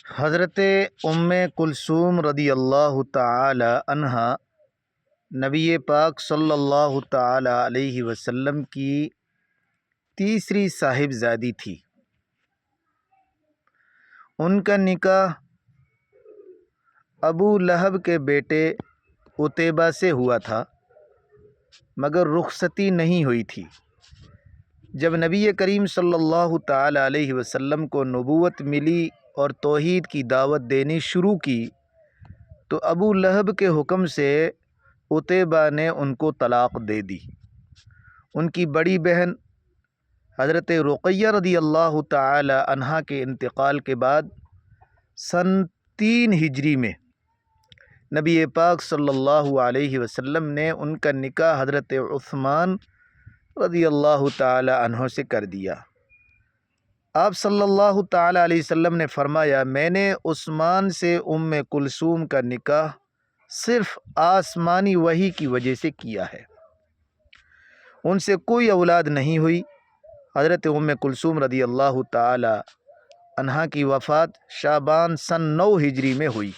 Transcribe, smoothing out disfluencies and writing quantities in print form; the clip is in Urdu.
حضرت ام کلثوم رضی اللہ تعالی عنہا نبی پاک صلی اللہ تعالی علیہ وسلم کی تیسری صاحبزادی تھی۔ ان کا نکاح ابو لہب کے بیٹے عتیبہ سے ہوا تھا، مگر رخصتی نہیں ہوئی تھی۔ جب نبی کریم صلی اللہ تعالی علیہ وسلم کو نبوت ملی اور توحید کی دعوت دینی شروع کی تو ابو لہب کے حکم سے عتیبہ نے ان کو طلاق دے دی۔ ان کی بڑی بہن حضرت رقیہ رضی اللہ تعالی عنہا کے انتقال کے بعد سن 3 ہجری میں نبی پاک صلی اللہ علیہ وسلم نے ان کا نکاح حضرت عثمان رضی اللہ تعالی عنہ سے کر دیا۔ آپ صلی اللہ تعالی علیہ وسلم نے فرمایا، میں نے عثمان سے ام کلثوم کا نکاح صرف آسمانی وحی کی وجہ سے کیا ہے۔ ان سے کوئی اولاد نہیں ہوئی۔ حضرت ام کلثوم رضی اللہ تعالی عنہا کی وفات شعبان سن 9 ہجری میں ہوئی۔